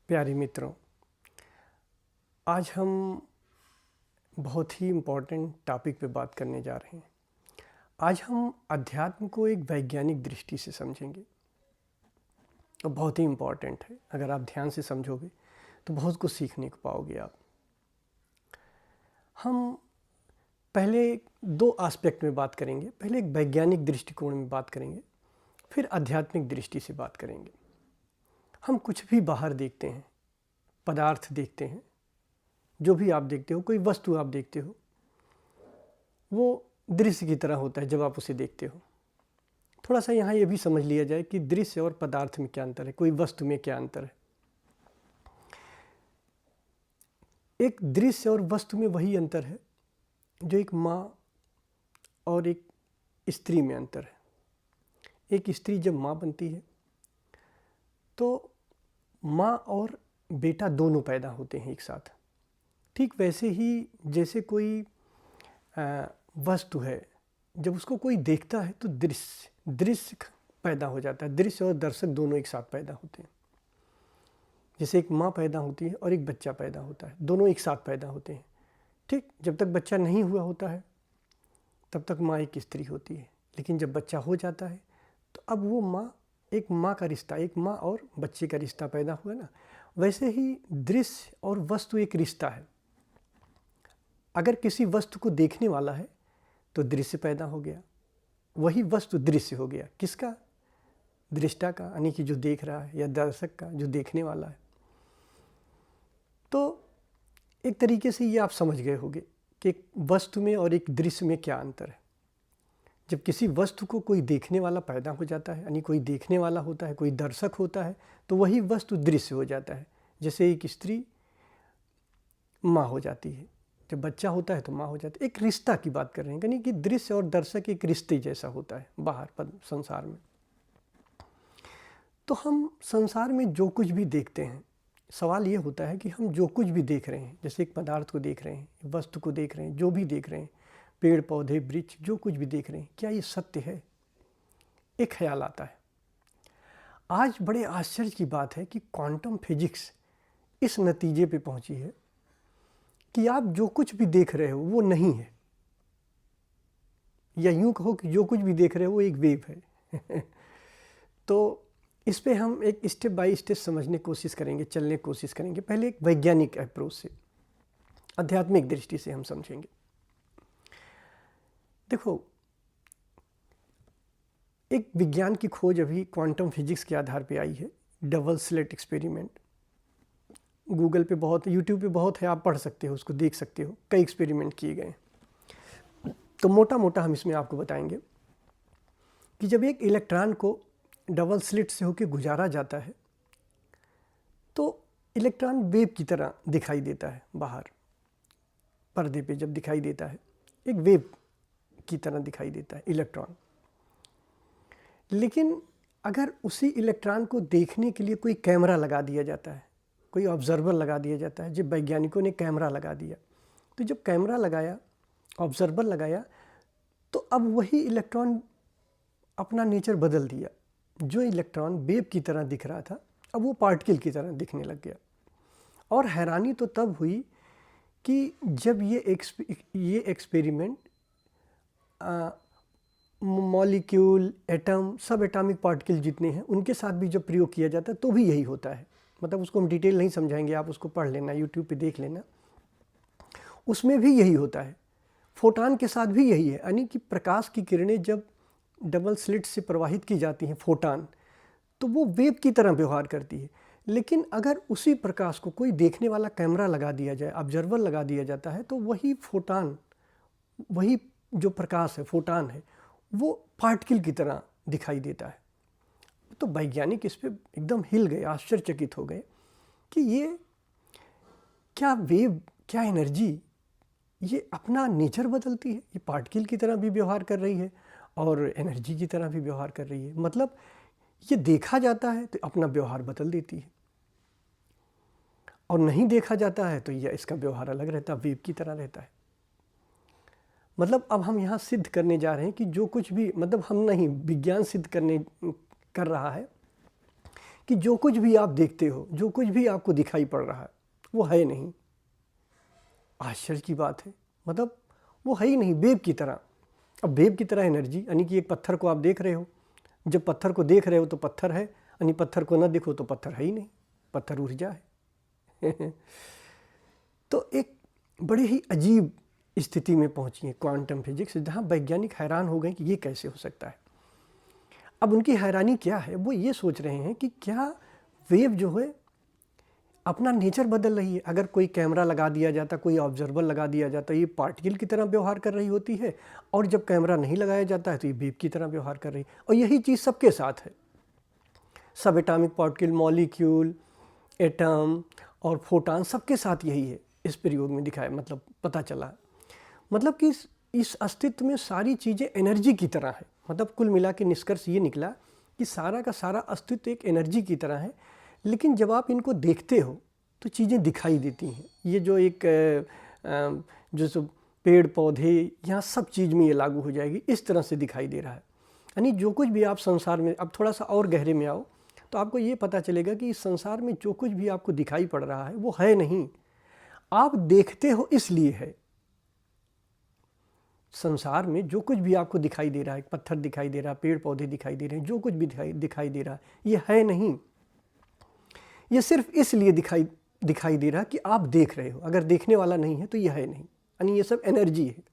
प्यारे मित्रों, आज हम बहुत ही इम्पोर्टेंट टॉपिक पे बात करने जा रहे हैं। आज हम अध्यात्म को एक वैज्ञानिक दृष्टि से समझेंगे और बहुत ही इम्पोर्टेंट है। अगर आप ध्यान से समझोगे तो बहुत कुछ सीखने को पाओगे आप। हम पहले दो एस्पेक्ट में बात करेंगे। पहले एक वैज्ञानिक दृष्टिकोण में बात करेंगे, फिर आध्यात्मिक दृष्टि से बात करेंगे। हम कुछ भी बाहर देखते हैं, पदार्थ देखते हैं, जो भी आप देखते हो, कोई वस्तु आप देखते हो, वो दृश्य की तरह होता है जब आप उसे देखते हो। थोड़ा सा यहाँ ये भी समझ लिया जाए कि दृश्य और पदार्थ में क्या अंतर है, कोई वस्तु में क्या अंतर है। एक दृश्य और वस्तु में वही अंतर है जो एक माँ और एक स्त्री में अंतर है। एक स्त्री जब माँ बनती है तो माँ और बेटा दोनों पैदा होते हैं एक साथ। ठीक वैसे ही जैसे कोई वस्तु है, जब उसको कोई देखता है तो दृश्य पैदा हो जाता है। दृश्य और दर्शक दोनों एक साथ पैदा होते हैं। जैसे एक माँ पैदा होती है और एक बच्चा पैदा होता है, दोनों एक साथ पैदा होते हैं। ठीक, जब तक बच्चा नहीं हुआ होता है तब तक माँ एक स्त्री होती है, लेकिन जब बच्चा हो जाता है तो अब वो माँ, एक माँ का रिश्ता, एक माँ और बच्चे का रिश्ता पैदा हुआ ना। वैसे ही दृश्य और वस्तु एक रिश्ता है। अगर किसी वस्तु को देखने वाला है तो दृश्य पैदा हो गया, वही वस्तु दृश्य हो गया। किसका? दृष्टा का, यानी कि जो देख रहा है, या दर्शक का, जो देखने वाला है। तो एक तरीके से ये आप समझ गए होंगे कि एक वस्तु में और एक दृश्य में क्या अंतर है। जब किसी वस्तु को कोई देखने वाला पैदा हो जाता है, यानी कोई देखने वाला होता है, कोई दर्शक होता है, तो वही वस्तु दृश्य हो जाता है। जैसे एक स्त्री माँ हो जाती है, जब बच्चा होता है तो माँ हो जाती है। एक रिश्ता की बात कर रहे हैं, यानी कि दृश्य और दर्शक एक रिश्ते जैसा होता है बाहर संसार में। तो हम संसार में जो कुछ भी देखते हैं, सवाल ये होता है कि हम जो कुछ भी देख रहे हैं, जैसे एक पदार्थ को देख रहे हैं, वस्तु को देख रहे हैं, जो भी देख रहे हैं, पेड़ पौधे वृक्ष, जो कुछ भी देख रहे हैं, क्या ये सत्य है? एक ख्याल आता है। आज बड़े आश्चर्य की बात है कि क्वांटम फिजिक्स इस नतीजे पे पहुंची है कि आप जो कुछ भी देख रहे हो वो नहीं है, या यूं कहो कि जो कुछ भी देख रहे हो वो एक वेव है। तो इस पे हम एक स्टेप बाय स्टेप समझने की कोशिश करेंगे, चलने की कोशिश करेंगे। पहले एक वैज्ञानिक अप्रोच से, आध्यात्मिक दृष्टि से हम समझेंगे। देखो, एक विज्ञान की खोज अभी क्वांटम फिजिक्स के आधार पे आई है, डबल स्लिट एक्सपेरिमेंट। गूगल पे बहुत, यूट्यूब पे बहुत है, आप पढ़ सकते हो, उसको देख सकते हो। कई एक्सपेरिमेंट किए गए। तो मोटा मोटा हम इसमें आपको बताएंगे कि जब एक इलेक्ट्रॉन को डबल स्लिट से होकर गुजारा जाता है तो इलेक्ट्रॉन वेव की तरह दिखाई देता है। बाहर पर्दे पे जब दिखाई देता है, एक वेव की तरह दिखाई देता है इलेक्ट्रॉन। लेकिन अगर उसी इलेक्ट्रॉन को देखने के लिए कोई कैमरा लगा दिया जाता है, कोई ऑब्जर्वर लगा दिया जाता है, जब वैज्ञानिकों ने कैमरा लगा दिया, तो जब कैमरा लगाया, ऑब्जर्वर लगाया, तो अब वही इलेक्ट्रॉन अपना नेचर बदल दिया। जो इलेक्ट्रॉन वेव की तरह दिख रहा था, अब वो पार्टिकल की तरह दिखने लग गया। और हैरानी तो तब हुई कि जब ये एक्सपेरिमेंट मॉलिक्यूल, एटम, सब एटॉमिक पार्टिकल जितने हैं उनके साथ भी जब प्रयोग किया जाता है तो भी यही होता है। मतलब उसको हम डिटेल नहीं समझाएंगे, आप उसको पढ़ लेना, यूट्यूब पे देख लेना। उसमें भी यही होता है। फोटॉन के साथ भी यही है, यानी कि प्रकाश की किरणें जब डबल स्लिट से प्रवाहित की जाती हैं, फोटॉन, तो वो वेव की तरह व्यवहार करती है। लेकिन अगर उसी प्रकाश को कोई देखने वाला कैमरा लगा दिया जाए, ऑब्जर्वर लगा दिया जाता है, तो वही फोटॉन, वही जो प्रकाश है, फोटॉन है, वो पार्टिकल की तरह दिखाई देता है। तो वैज्ञानिक इस पे एकदम हिल गए, आश्चर्यचकित हो गए कि ये क्या वेव, क्या एनर्जी, ये अपना नेचर बदलती है, ये पार्टिकल की तरह भी व्यवहार कर रही है और एनर्जी की तरह भी व्यवहार कर रही है। मतलब ये देखा जाता है तो अपना व्यवहार बदल देती है, और नहीं देखा जाता है तो यह इसका व्यवहार अलग रहता है, वेव की तरह रहता है। मतलब अब हम यहाँ सिद्ध करने जा रहे हैं कि जो कुछ भी, मतलब हम नहीं, विज्ञान सिद्ध कर रहा है कि जो कुछ भी आप देखते हो, जो कुछ भी आपको दिखाई पड़ रहा है, वो है नहीं। आश्चर्य की बात है, मतलब वो है ही नहीं, वेव की तरह। अब वेव की तरह एनर्जी, यानी कि एक पत्थर को आप देख रहे हो, जब पत्थर को देख रहे हो तो पत्थर है, यानी पत्थर को ना देखो तो पत्थर है ही नहीं, पत्थर ऊर्जा है। तो एक बड़े ही अजीब स्थिति में पहुंची है क्वांटम फिजिक्स, जहां वैज्ञानिक हैरान हो गए कि ये कैसे हो सकता है। अब उनकी हैरानी क्या है, वो ये सोच रहे हैं कि क्या वेव जो है अपना नेचर बदल रही है। अगर कोई कैमरा लगा दिया जाता, कोई ऑब्जर्वर लगा दिया जाता, ये पार्टिकल की तरह व्यवहार कर रही होती है, और जब कैमरा नहीं लगाया जाता है तो ये वेव की तरह व्यवहार कर रही है। और यही चीज़ सबके साथ है। सब एटॉमिक पार्टिकल, मॉलिक्यूल, एटम और फोटॉन, सबके साथ यही है। इस प्रयोग में दिखाया, मतलब पता चला, मतलब कि इस अस्तित्व में सारी चीज़ें एनर्जी की तरह है। मतलब कुल मिला के निष्कर्ष ये निकला कि सारा का सारा अस्तित्व एक एनर्जी की तरह है। लेकिन जब आप इनको देखते हो तो चीज़ें दिखाई देती हैं। ये जो एक जो सब पेड़ पौधे, यहाँ सब चीज़ में ये लागू हो जाएगी, इस तरह से दिखाई दे रहा है। यानी जो कुछ भी आप संसार में, अब थोड़ा सा और गहरे में आओ तो आपको ये पता चलेगा कि इस संसार में जो कुछ भी आपको दिखाई पड़ रहा है वो है नहीं, आप देखते हो इसलिए है। संसार में जो कुछ भी आपको दिखाई दे रहा है, पत्थर दिखाई दे रहा है, पेड़ पौधे दिखाई दे रहे हैं, जो कुछ भी दिखाई दे रहा है, ये है नहीं। ये सिर्फ इसलिए दिखाई दे रहा है कि आप देख रहे हो। अगर देखने वाला नहीं है तो यह है नहीं, यानी ये सब एनर्जी है।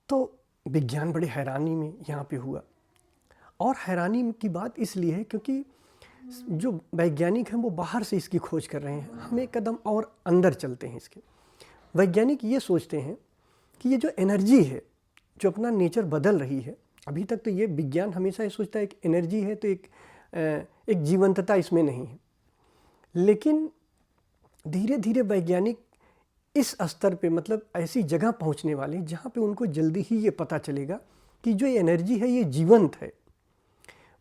तो विज्ञान बड़े हैरानी में यहाँ पे हुआ। और हैरानी की बात इसलिए है क्योंकि जो वैज्ञानिक हैं वो बाहर से इसकी खोज कर रहे हैं। हम एक कदम और अंदर चलते हैं इसके। वैज्ञानिक ये सोचते हैं कि ये जो एनर्जी है, जो अपना नेचर बदल रही है, अभी तक तो ये विज्ञान हमेशा ये सोचता है कि एनर्जी है तो एक जीवंतता इसमें नहीं है। लेकिन धीरे धीरे वैज्ञानिक इस स्तर पे, मतलब ऐसी जगह पहुंचने वाले जहाँ पे उनको जल्दी ही ये पता चलेगा कि जो एनर्जी है ये जीवंत है।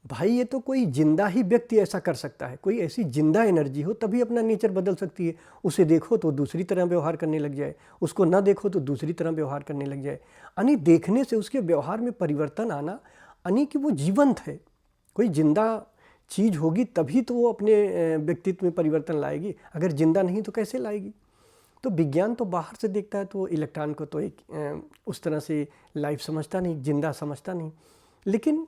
भाई ये तो कोई जिंदा ही व्यक्ति ऐसा कर सकता है, कोई ऐसी जिंदा एनर्जी हो तभी अपना नेचर बदल सकती है। उसे देखो तो दूसरी तरह व्यवहार करने लग जाए, उसको ना देखो तो दूसरी तरह व्यवहार करने लग जाए। यानी देखने से उसके व्यवहार में परिवर्तन आना, यानी कि वो जीवंत है। कोई जिंदा चीज़ होगी तभी तो वो अपने व्यक्तित्व में परिवर्तन लाएगी, अगर जिंदा नहीं तो कैसे लाएगी। तो विज्ञान तो बाहर से देखता है तो इलेक्ट्रॉन को तो एक उस तरह से लाइव समझता नहीं, जिंदा समझता नहीं। लेकिन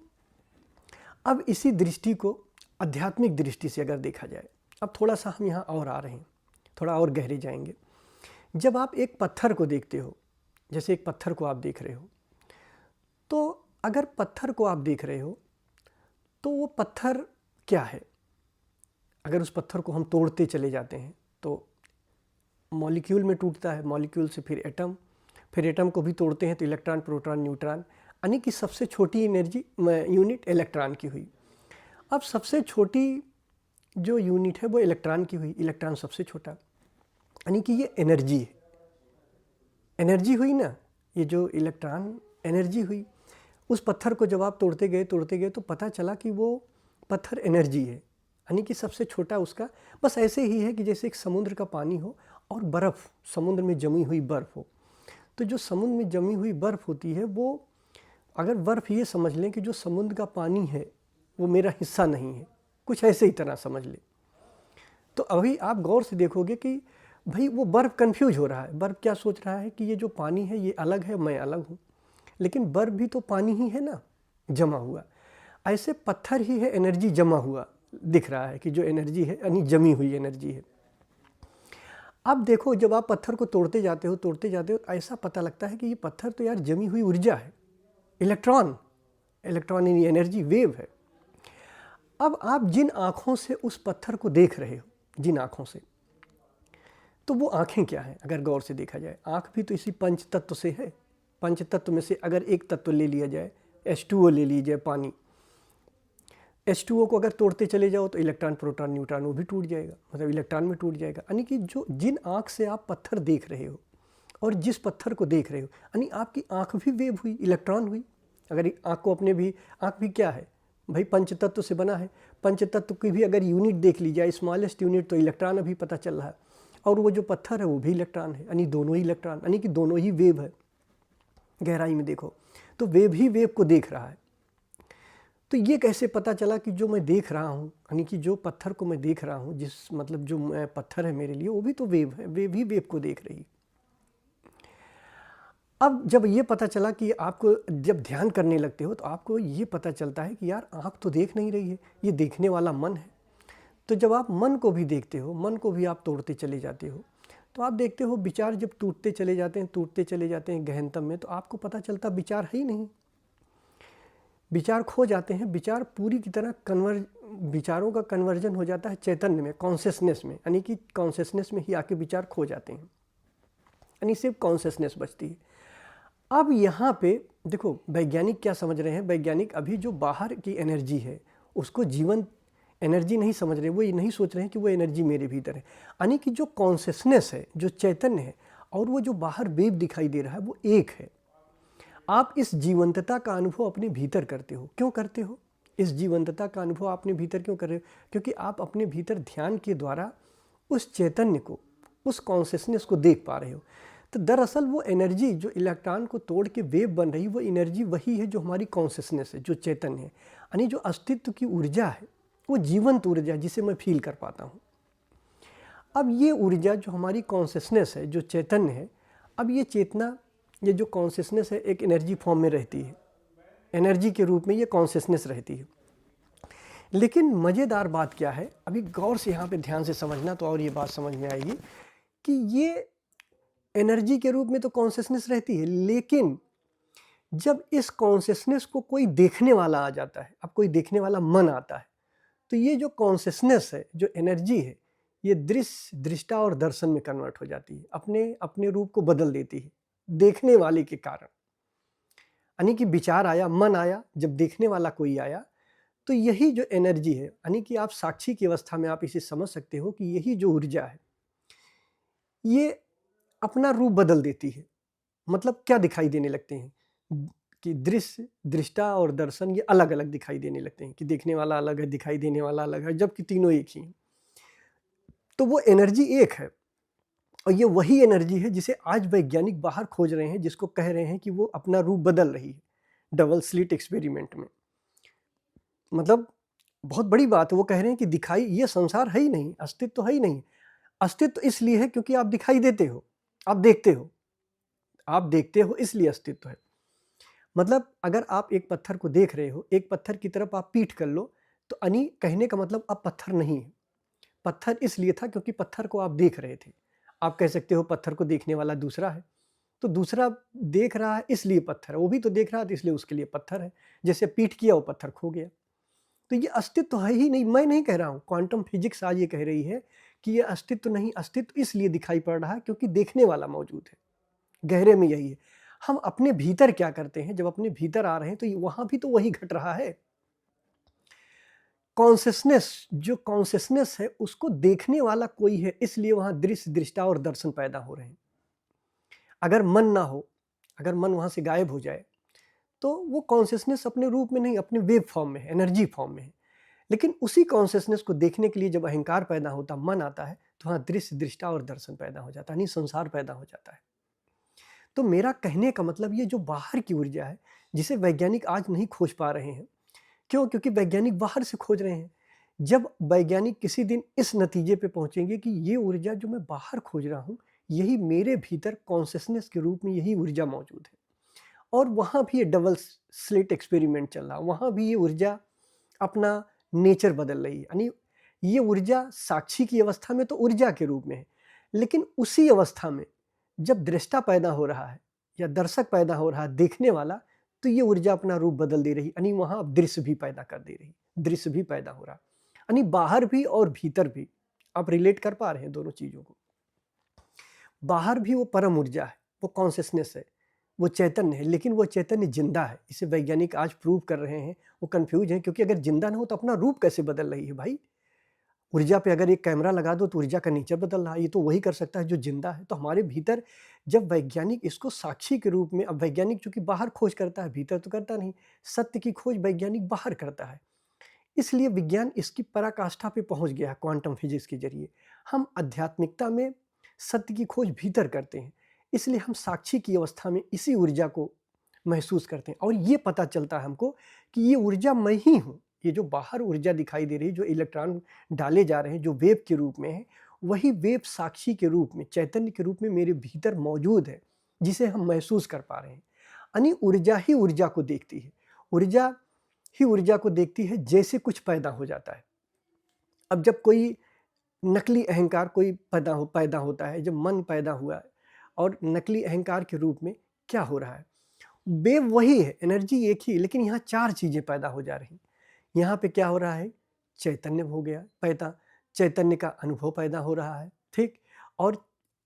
अब इसी दृष्टि को आध्यात्मिक दृष्टि से अगर देखा जाए, अब थोड़ा सा हम यहाँ और आ रहे हैं, थोड़ा और गहरे जाएंगे। जब आप एक पत्थर को देखते हो, जैसे एक पत्थर को आप देख रहे हो, तो अगर पत्थर को आप देख रहे हो तो वो पत्थर क्या है। अगर उस पत्थर को हम तोड़ते चले जाते हैं तो मॉलिक्यूल में टूटता है, मॉलिक्यूल से फिर एटम, फिर एटम को भी तोड़ते हैं तो इलेक्ट्रॉन, प्रोटॉन, न्यूट्रॉन, यानी कि सबसे छोटी एनर्जी यूनिट इलेक्ट्रॉन की हुई। अब सबसे छोटी जो यूनिट है वो इलेक्ट्रॉन की हुई, इलेक्ट्रॉन सबसे छोटा, यानी कि ये एनर्जी है। एनर्जी हुई ना, ये जो इलेक्ट्रॉन एनर्जी हुई। उस पत्थर को जब आप तोड़ते गए तो पता चला कि वो पत्थर एनर्जी है, यानी कि सबसे छोटा उसका। बस ऐसे ही है कि जैसे एक समुद्र का पानी हो और बर्फ़, समुद्र में जमी हुई बर्फ़ हो। तो जो समुद्र में जमी हुई बर्फ़ होती है वो, अगर बर्फ़ ये समझ लें कि जो समुद्र का पानी है वो मेरा हिस्सा नहीं है, कुछ ऐसे ही तरह समझ लें, तो अभी आप गौर से देखोगे कि भाई वो बर्फ़ कन्फ्यूज हो रहा है। बर्फ़ क्या सोच रहा है कि ये जो पानी है ये अलग है, मैं अलग हूँ। लेकिन बर्फ़ भी तो पानी ही है ना, जमा हुआ। ऐसे पत्थर ही है, एनर्जी जमा हुआ दिख रहा है कि जो एनर्जी है यानी जमी हुई एनर्जी है। अब देखो, जब आप पत्थर को तोड़ते जाते हो ऐसा पता लगता है कि ये पत्थर तो यार जमी हुई ऊर्जा है, इलेक्ट्रॉन यानी एनर्जी, वेव है। अब आप जिन आँखों से उस पत्थर को देख रहे हो, जिन आँखों से, तो वो आँखें क्या हैं अगर गौर से देखा जाए। आँख भी तो इसी पंच तत्व से है। पंच तत्व में से अगर एक तत्व ले लिया जाए, H2O ले लीजिए, पानी, H2O को अगर तोड़ते चले जाओ तो इलेक्ट्रॉन, प्रोटॉन, न्यूट्रॉन वो भी टूट जाएगा, मतलब इलेक्ट्रॉन में टूट जाएगा। यानी कि जो जिन आँख से आप पत्थर देख रहे हो और जिस पत्थर को देख रहे हो, यानी आपकी आँख भी वेव हुई, इलेक्ट्रॉन हुई। अगर आँख को अपने भी, आँख भी क्या है भाई, पंच तत्व से बना है। पंच तत्व की भी अगर यूनिट देख ली जाए, स्मॉलेस्ट यूनिट, तो इलेक्ट्रॉन अभी पता चल रहा है। और वो जो पत्थर है वो भी इलेक्ट्रॉन है, यानी दोनों ही इलेक्ट्रॉन, यानी कि दोनों ही वेव है। गहराई में देखो तो वेव ही वेव को देख रहा है। तो ये कैसे पता चला कि जो मैं देख रहा हूँ, यानी कि जो पत्थर को मैं देख रहा हूँ, जिस मतलब जो पत्थर है मेरे लिए, वो भी तो वेव है, वेव ही वेव को देख रही है। अब जब ये पता चला कि आपको जब ध्यान करने लगते हो तो आपको ये पता चलता है कि यार आँख तो देख नहीं रही है, ये देखने वाला मन है। तो जब आप मन को भी देखते हो, मन को भी आप तोड़ते चले जाते हो, तो आप देखते हो विचार जब टूटते चले जाते हैं गहनतम में, तो आपको पता चलता विचार है ही नहीं, विचार खो जाते हैं। विचार पूरी की तरह विचारों का कन्वर्जन हो जाता है चैतन्य में, कॉन्शियसनेस में, यानी कि कॉन्शियसनेस में ही आके विचार खो जाते हैं, यानी सिर्फ कॉन्शियसनेस बचती है। अब यहाँ पे देखो वैज्ञानिक क्या समझ रहे हैं, वैज्ञानिक अभी जो बाहर की एनर्जी है उसको जीवन एनर्जी नहीं समझ रहे, वो ये नहीं सोच रहे हैं कि वो एनर्जी मेरे भीतर है, यानी कि जो कॉन्शियसनेस है, जो चैतन्य है, और वो जो बाहर वेव दिखाई दे रहा है, वो एक है। आप इस जीवंतता का अनुभव अपने भीतर करते हो। क्यों करते हो इस जीवंतता का अनुभव अपने भीतर क्यों कर रहे हो? क्योंकि आप अपने भीतर ध्यान के द्वारा उस चैतन्य को, उस कॉन्शियसनेस को देख पा रहे हो। तो दरअसल वो एनर्जी जो इलेक्ट्रॉन को तोड़ के वेव बन रही, वो एनर्जी वही है जो हमारी कॉन्शियसनेस है, जो चैतन्य है, यानी जो अस्तित्व की ऊर्जा है, वो जीवंत ऊर्जा जिसे मैं फील कर पाता हूँ। अब ये ऊर्जा जो हमारी कॉन्शियसनेस है, जो चैतन्य है, अब ये चेतना, ये जो कॉन्शियसनेस है, एक एनर्जी फॉर्म में रहती है, एनर्जी के रूप में ये कॉन्शियसनेस रहती है। लेकिन मज़ेदार बात क्या है, अभी गौर से यहाँ पे ध्यान से समझना तो और ये बात समझ में आएगी कि ये एनर्जी के रूप में तो कॉन्शियसनेस रहती है, लेकिन जब इस कॉन्शियसनेस को कोई देखने वाला आ जाता है, अब कोई देखने वाला मन आता है, तो ये जो कॉन्शियसनेस है, जो एनर्जी है, ये दृश्य, दृष्टा और दर्शन में कन्वर्ट हो जाती है, अपने अपने रूप को बदल देती है देखने वाले के कारण। यानी कि विचार आया, मन आया, जब देखने वाला कोई आया, तो यही जो एनर्जी है, यानी कि आप साक्षी की अवस्था में आप इसे समझ सकते हो कि यही जो ऊर्जा है, ये अपना रूप बदल देती है। मतलब क्या दिखाई देने लगते हैं कि दृश्य, दृष्टा और दर्शन ये अलग अलग दिखाई देने लगते हैं, कि देखने वाला अलग है, दिखाई देने वाला अलग है, जबकि तीनों एक ही हैं। तो वो एनर्जी एक है, और ये वही एनर्जी है जिसे आज वैज्ञानिक बाहर खोज रहे हैं, जिसको कह रहे हैं कि वो अपना रूप बदल रही है डबल स्लिट एक्सपेरिमेंट में। मतलब बहुत बड़ी बात है, वो कह रहे हैं कि दिखाई, ये संसार है ही नहीं, अस्तित्व तो है ही नहीं। अस्तित्व इसलिए है क्योंकि आप दिखाई देते हो, आप देखते हो, आप देखते हो, इसलिए अस्तित्व है। मतलब अगर आप एक पत्थर को देख रहे हो, एक पत्थर की तरफ आप पीठ कर लो, तो यानी कहने का मतलब अब पत्थर नहीं है। पत्थर इसलिए था क्योंकि पत्थर को आप देख रहे थे। आप कह सकते हो पत्थर को देखने वाला दूसरा है, तो दूसरा देख रहा है इसलिए पत्थर है, वो भी तो देख रहा है, तो इसलिए उसके लिए पत्थर है। जैसे पीठ किया, वो पत्थर खो गया। तो ये अस्तित्व है ही नहीं, मैं नहीं कह रहा हूँ, क्वांटम फिजिक्स आज ये कह रही है कि ये अस्तित्व नहीं, अस्तित्व इसलिए दिखाई पड़ रहा है क्योंकि देखने वाला मौजूद है। गहरे में यही है। हम अपने भीतर क्या करते हैं, जब अपने भीतर आ रहे हैं तो वहां भी तो वही घट रहा है। कॉन्शियसनेस, जो कॉन्शियसनेस है, उसको देखने वाला कोई है, इसलिए वहां दृश्य, दृष्टा और दर्शन पैदा हो रहे हैं। अगर मन ना हो, अगर मन वहां से गायब हो जाए, तो वो कॉन्शियसनेस अपने रूप में नहीं, अपने वेव फॉर्म में है, एनर्जी फॉर्म में है। लेकिन उसी कॉन्शियसनेस को देखने के लिए जब अहंकार पैदा होता, मन आता है, तो वहां दृश्य, दृष्टा और दर्शन पैदा हो जाता है, यानी संसार पैदा हो जाता है। तो मेरा कहने का मतलब, ये जो बाहर की ऊर्जा है, जिसे वैज्ञानिक आज नहीं खोज पा रहे हैं, क्यों? क्योंकि वैज्ञानिक बाहर से खोज रहे हैं। जब वैज्ञानिक किसी दिन इस नतीजे पे पहुंचेंगे कि ये ऊर्जा जो मैं बाहर खोज रहा हूँ, यही मेरे भीतर कॉन्शियसनेस के रूप में यही ऊर्जा मौजूद है, और वहाँ भी ये डबल स्लिट एक्सपेरिमेंट चल रहा है, वहाँ भी ये ऊर्जा अपना नेचर बदल रही है। यानी ये ऊर्जा साक्षी की अवस्था में तो ऊर्जा के रूप में है, लेकिन उसी अवस्था में जब दृष्टा पैदा हो रहा है या दर्शक पैदा हो रहा है, देखने वाला, तो ये ऊर्जा अपना रूप बदल दे रही, यानी वहां अब दृश्य भी पैदा कर दे रही, दृश्य भी पैदा हो रहा, यानी बाहर भी और भीतर भी। आप रिलेट कर पा रहे हैं दोनों चीजों को? बाहर भी वो परम ऊर्जा है, वो कॉन्शियसनेस है, वो चैतन्य है, लेकिन वो चैतन्य जिंदा है। इसे वैज्ञानिक आज प्रूव कर रहे हैं। वो कंफ्यूज हैं, क्योंकि अगर जिंदा ना हो तो अपना रूप कैसे बदल रही है भाई? ऊर्जा पे अगर एक कैमरा लगा दो तो ऊर्जा का नेचर बदल रहा है, ये तो वही कर सकता है जो जिंदा है। तो हमारे भीतर जब वैज्ञानिक इसको साक्षी के रूप में, अब वैज्ञानिक चूंकि बाहर खोज करता है, भीतर तो करता नहीं, सत्य की खोज वैज्ञानिक बाहर करता है, इसलिए विज्ञान इसकी पराकाष्ठा पे पहुंच गया है क्वांटम फिजिक्स के जरिए। हम आध्यात्मिकता में सत्य की खोज भीतर करते हैं, इसलिए हम साक्षी की अवस्था में इसी ऊर्जा को महसूस करते हैं और ये पता चलता है हमको कि ये ऊर्जा मैं ही हूँ। ये जो बाहर ऊर्जा दिखाई दे रही है, जो इलेक्ट्रॉन डाले जा रहे हैं, जो वेव के रूप में है, वही वेव साक्षी के रूप में, चैतन्य के रूप में मेरे भीतर मौजूद है, जिसे हम महसूस कर पा रहे हैं। यानी ऊर्जा ही ऊर्जा को देखती है, ऊर्जा ही ऊर्जा को देखती है जैसे कुछ पैदा हो जाता है। अब जब कोई नकली अहंकार कोई पैदा होता है, जब मन पैदा हुआ है और नकली अहंकार के रूप में क्या हो रहा है, वेव वही है, एनर्जी एक ही, लेकिन यहाँ 4 चीज़ें पैदा हो जा रही। यहाँ पे क्या हो रहा है, चैतन्य हो गया पैदा, चैतन्य का अनुभव पैदा हो रहा है, ठीक। और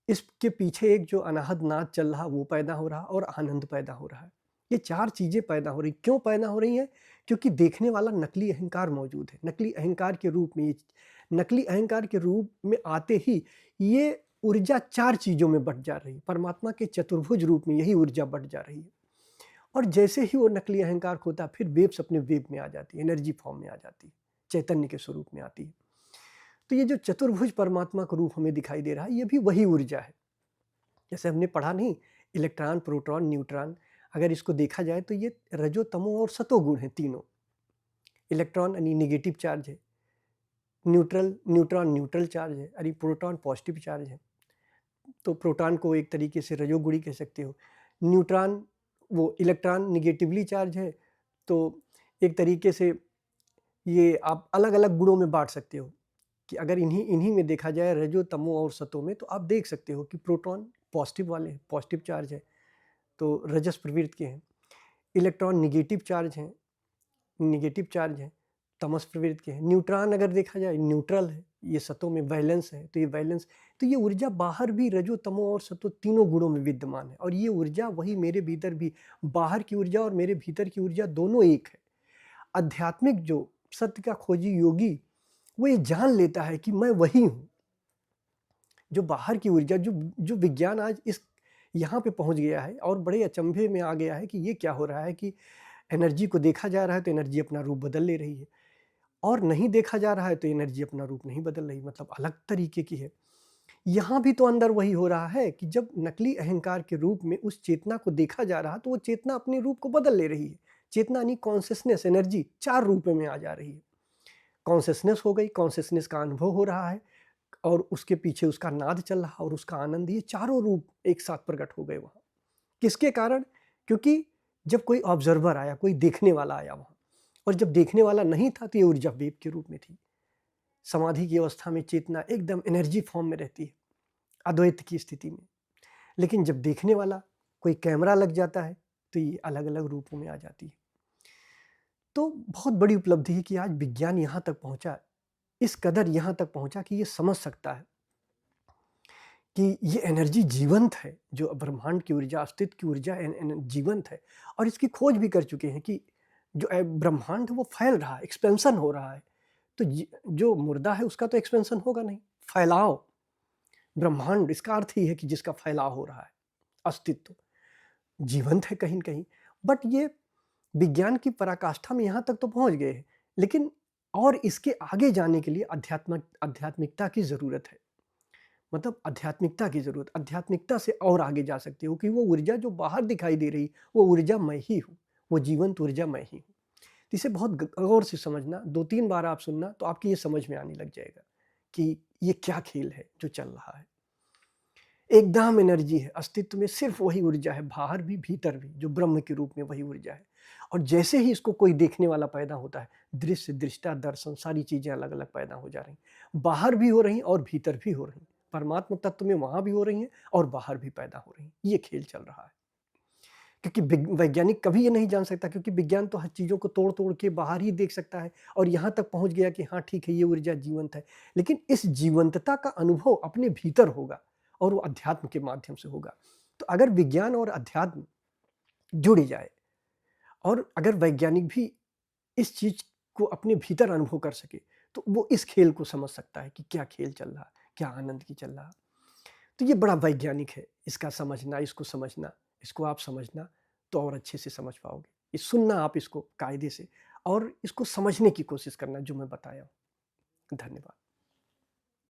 इसके पीछे एक जो अनाहत नाद चल रहा वो पैदा हो रहा और आनंद पैदा हो रहा है। ये 4 चीज़ें पैदा हो रही। क्यों पैदा हो रही हैं? क्योंकि देखने वाला नकली अहंकार मौजूद है। नकली अहंकार के रूप में, नकली अहंकार के रूप में आते ही ये ऊर्जा 4 चीज़ों में बँट जा रही है। परमात्मा के चतुर्भुज रूप में यही ऊर्जा बँट जा रही है। और जैसे ही वो नकली अहंकार खोता, फिर वेव्स अपने वेव में आ जाती है, एनर्जी फॉर्म में आ जाती है, चैतन्य के स्वरूप में आती है। तो ये जो चतुर्भुज परमात्मा का रूप हमें दिखाई दे रहा है, ये भी वही ऊर्जा है। जैसे हमने पढ़ा नहीं, इलेक्ट्रॉन, प्रोटॉन, न्यूट्रॉन, अगर इसको देखा जाए तो ये रजो, तमो और सतो गुण हैं तीनों। इलेक्ट्रॉन यानी नेगेटिव चार्ज है, न्यूट्रॉन न्यूट्रल चार्ज है, यानी प्रोटॉन पॉजिटिव चार्ज है। तो प्रोटॉन को एक तरीके से रजोगुणी कह सकते हो। न्यूट्रॉन, वो इलेक्ट्रॉन निगेटिवली चार्ज है, तो एक तरीके से ये आप अलग अलग गुणों में बांट सकते हो कि अगर इन्हीं में देखा जाए, रजो, तमो और सतो में, तो आप देख सकते हो कि प्रोटॉन पॉजिटिव वाले हैं, पॉजिटिव चार्ज है, तो रजस प्रवृत्ति के हैं। इलेक्ट्रॉन निगेटिव चार्ज है, तमस प्रवृत्ति के हैं। न्यूट्रॉन अगर देखा जाए न्यूट्रल है, ये सतों में वैलेंस है, तो ये वैलेंस, तो ये ऊर्जा बाहर भी रजो, तमो और सतो तीनों गुणों में विद्यमान है। और ये ऊर्जा वही मेरे भीतर भी, बाहर की ऊर्जा और मेरे भीतर की ऊर्जा दोनों एक है। आध्यात्मिक जो सत्य का खोजी योगी, वो ये जान लेता है कि मैं वही हूँ। जो बाहर की ऊर्जा, जो विज्ञान आज इस यहाँ पे पहुँच गया है और बड़े अचंभे में आ गया है कि ये क्या हो रहा है कि एनर्जी को देखा जा रहा है तो एनर्जी अपना रूप बदल ले रही है, और नहीं देखा जा रहा है तो एनर्जी अपना रूप नहीं बदल रही, मतलब अलग तरीके की है। यहाँ भी तो अंदर वही हो रहा है कि जब नकली अहंकार के रूप में उस चेतना को देखा जा रहा, तो वो चेतना अपने रूप को बदल ले रही है। चेतना यानी कॉन्शियसनेस, एनर्जी 4 रूप में आ जा रही है। कॉन्शियसनेस हो गई, कॉन्शियसनेस का अनुभव हो रहा है, और उसके पीछे उसका नाद चल रहा और उसका आनंद, ये चारों रूप एक साथ प्रकट हो गए वहाँ। किसके कारण? क्योंकि जब कोई ऑब्जर्वर आया, कोई देखने वाला आया वहाँ, और जब देखने वाला नहीं था तो ये ऊर्जा वेव के रूप में थी। समाधि की अवस्था में चेतना एकदम एनर्जी फॉर्म में रहती है, अद्वैत की स्थिति में। लेकिन जब देखने वाला कोई कैमरा लग जाता है तो ये अलग अलग रूपों में आ जाती है। तो बहुत बड़ी उपलब्धि है कि आज विज्ञान यहाँ तक पहुँचा, इस कदर यहाँ तक पहुँचा कि ये समझ सकता है कि ये एनर्जी जीवंत है, जो ब्रह्मांड की ऊर्जा, अस्तित्व की ऊर्जा जीवंत है। और इसकी खोज भी कर चुके हैं कि जो ब्रह्मांड है वो फैल रहा है, एक्सपेंशन हो रहा है। तो जो मुर्दा है उसका तो एक्सपेंशन होगा नहीं, फैलाव। ब्रह्मांड इसका अर्थ ही है कि जिसका फैलाव हो रहा है, अस्तित्व जीवंत है कहीं न कहीं। बट ये विज्ञान की पराकाष्ठा में यहाँ तक तो पहुँच गए हैं, लेकिन और इसके आगे जाने के लिए आध्यात्मिकता की ज़रूरत है। मतलब आध्यात्मिकता की ज़रूरत, आध्यात्मिकता से और आगे जा सकते हो कि वो ऊर्जा जो बाहर दिखाई दे रही, वो ऊर्जा मैं ही हूँ, वो जीवंत ऊर्जा मैं ही हूँ। इसे बहुत गौर से समझना, 2-3 बार आप सुनना तो आपकी ये समझ में आने लग जाएगा कि ये क्या खेल है जो चल रहा है। एकदम एनर्जी है, अस्तित्व में सिर्फ वही ऊर्जा है, बाहर भी भीतर भी, जो ब्रह्म के रूप में वही ऊर्जा है। और जैसे ही इसको कोई देखने वाला पैदा होता है, दृश्य, दृष्टा, दर्शन, सारी चीज़ें अलग अलग पैदा हो जा रही, बाहर भी हो रही और भीतर भी हो रही। परमात्म तत्व में वहाँ भी हो रही हैं और बाहर भी पैदा हो रही। ये खेल चल रहा है, क्योंकि वैज्ञानिक कभी ये नहीं जान सकता, क्योंकि विज्ञान तो हर चीज़ों को तोड़ तोड़ के बाहर ही देख सकता है और यहाँ तक पहुँच गया कि हाँ ठीक है, ये ऊर्जा जीवंत है। लेकिन इस जीवंतता का अनुभव अपने भीतर होगा और वो अध्यात्म के माध्यम से होगा। तो अगर विज्ञान और अध्यात्म जुड़ जाए, और अगर वैज्ञानिक भी इस चीज़ को अपने भीतर अनुभव कर सके, तो वो इस खेल को समझ सकता है कि क्या खेल चल रहा, क्या आनंद की चल रहा। तो ये बड़ा वैज्ञानिक है, इसका समझना, इसको समझना, इसको आप समझना तो और अच्छे से समझ पाओगे। ये सुनना आप इसको कायदे से, और इसको समझने की कोशिश करना जो मैं बताया हूँ। धन्यवाद।